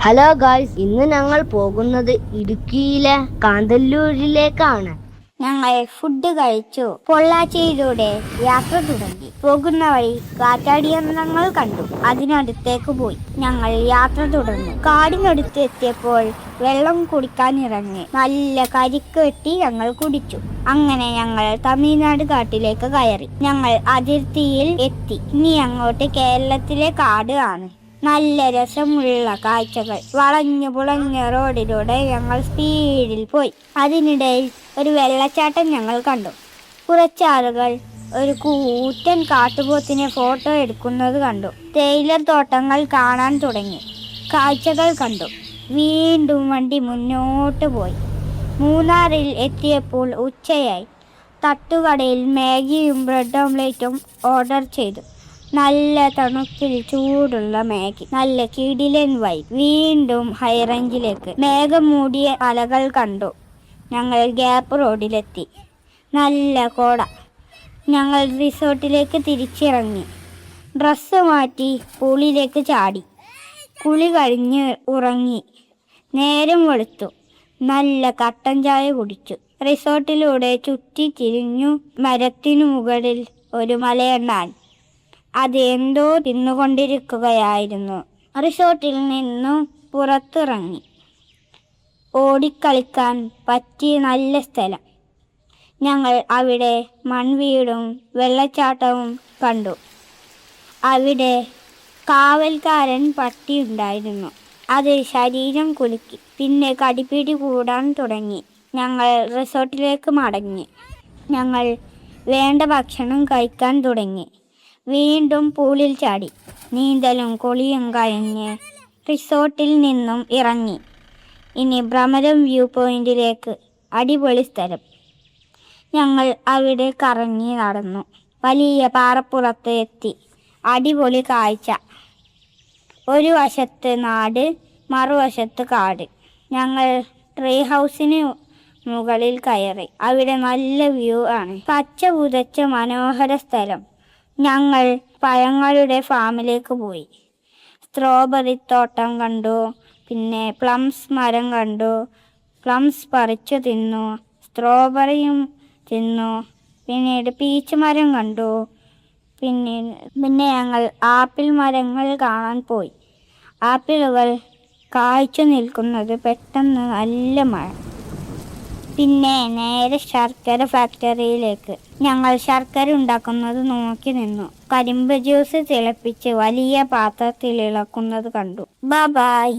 Hello guys, ഇന്ന് ഞങ്ങൾ പോകുന്നത് ഇടുക്കിയിലെ കാന്തല്ലൂരിലേക്കാണ്. ഞങ്ങൾ ഫുഡ് കഴിച്ചു. പൊള്ളാച്ചിയിലൂടെ യാത്ര തുടങ്ങി. പോകുന്ന വഴി കാറ്റാടിയന്ത്രങ്ങൾ കണ്ടു. അതിനടുത്തേക്ക് പോയി ഞങ്ങൾ യാത്ര തുടർന്നു. കാടിനടുത്ത് എത്തിയപ്പോൾ വെള്ളം കുടിക്കാൻ ഇറങ്ങി. നല്ല കരിക്ക് വെട്ടി ഞങ്ങൾ കുടിച്ചു. അങ്ങനെ ഞങ്ങൾ തമിഴ്നാട് കാട്ടിലേക്ക് കയറി. ഞങ്ങൾ അതിർത്തിയിൽ എത്തി. ഇനി അങ്ങോട്ട് കേരളത്തിലെ കാട് ആണ്. നല്ല രസമുള്ള കാഴ്ചകൾ. വളഞ്ഞു പുളഞ്ഞ റോഡിലൂടെ ഞങ്ങൾ സ്പീഡിൽ പോയി. അതിനിടയിൽ ഒരു വെള്ളച്ചാട്ടം ഞങ്ങൾ കണ്ടു. കുറച്ചാളുകൾ ഒരു കൂറ്റൻ കാട്ടുപോത്തിനെ ഫോട്ടോ എടുക്കുന്നത് കണ്ടു. തേയില തോട്ടങ്ങൾ കാണാൻ തുടങ്ങി. കാഴ്ചകൾ കണ്ടു. വീണ്ടും വണ്ടി മുന്നോട്ട് പോയി. മൂന്നാറിൽ എത്തിയപ്പോൾ ഉച്ചയായി. തട്ടുകടയിൽ മാഗിയും ബ്രെഡ് ഓംലേറ്റും ഓർഡർ ചെയ്തു. നല്ല തണുപ്പിൽ ചൂടുള്ള മാഗി, നല്ല കിടിലൻ വൈബ്. വീണ്ടും ഹൈറേഞ്ചിലേക്ക്. മേഘം മൂടിയ അലകൾ കണ്ടു. ഞങ്ങൾ ഗ്യാപ്പ് റോഡിലെത്തി. നല്ല കോട. ഞങ്ങൾ റിസോർട്ടിലേക്ക് തിരിച്ചിറങ്ങി. ഡ്രസ്സ് മാറ്റി പൂളിലേക്ക് ചാടി. കുളി കഴിഞ്ഞ് ഉറങ്ങി. നേരം വെളുത്തു. നല്ല കട്ടൻ ചായ കുടിച്ചു. റിസോർട്ടിലൂടെ ചുറ്റി തിരിഞ്ഞു. മരത്തിനു മുകളിൽ ഒരു മലയണ്ണാൻ. അത് എന്തോ തിന്നുകൊണ്ടിരിക്കുകയായിരുന്നു. റിസോർട്ടിൽ നിന്നും പുറത്തിറങ്ങി. ഓടിക്കളിക്കാൻ പറ്റിയ നല്ല സ്ഥലം. ഞങ്ങൾ അവിടെ മൺവീടും വെള്ളച്ചാട്ടവും കണ്ടു. അവിടെ കാവൽക്കാരൻ പട്ടിയുണ്ടായിരുന്നു. അത് ശരീരം കുലുക്കി. പിന്നെ കടിപിടി കൂടാൻ തുടങ്ങി. ഞങ്ങൾ റിസോർട്ടിലേക്ക് മടങ്ങി. ഞങ്ങൾ വേണ്ട ഭക്ഷണം കഴിക്കാൻ തുടങ്ങി. വീണ്ടും പൂളിൽ ചാടി. നീന്തലും കുളിയും കഴിഞ്ഞ് റിസോർട്ടിൽ നിന്നും ഇറങ്ങി. ഇനി ഭ്രമരം വ്യൂ പോയിന്റിലേക്ക്. അടിപൊളി സ്ഥലം. ഞങ്ങൾ അവിടെ കറങ്ങി നടന്നു. വലിയ പാറപ്പുറത്ത് എത്തി. അടിപൊളി കാഴ്ച. ഒരു വശത്ത് നാട്, മറുവശത്ത് കാട്. ഞങ്ങൾ ട്രീ ഹൗസിന് മുകളിൽ കയറി. അവിടെ നല്ല വ്യൂ ആണ്. പച്ച പുതച്ച മനോഹര സ്ഥലം. ഞങ്ങൾ പഴങ്ങളുടെ ഫാമിലേക്ക് പോയി. സ്ട്രോബെറി തോട്ടം കണ്ടു. പിന്നെ പ്ലംസ് മരം കണ്ടു. പ്ലംസ് പറിച്ചു തിന്നു. സ്ട്രോബെറിയും തിന്നു. പിന്നീട് പീച്ച് മരം കണ്ടു. പിന്നെ ഞങ്ങൾ ആപ്പിൾ മരങ്ങൾ കാണാൻ പോയി. ആപ്പിളുകൾ കായ്ച്ചു നിൽക്കുന്നത്. പെട്ടെന്ന് നല്ല മഴ. പിന്നെ നേരെ ശർക്കര ഫാക്ടറിയിലേക്ക്. ഞങ്ങൾ ശർക്കര ഉണ്ടാക്കുന്നത് നോക്കി നിന്നു. കരിമ്പ് ജ്യൂസ് തിളപ്പിച്ച് വലിയ പാത്രത്തിൽ ഇളക്കുന്നത് കണ്ടു. ബൈ.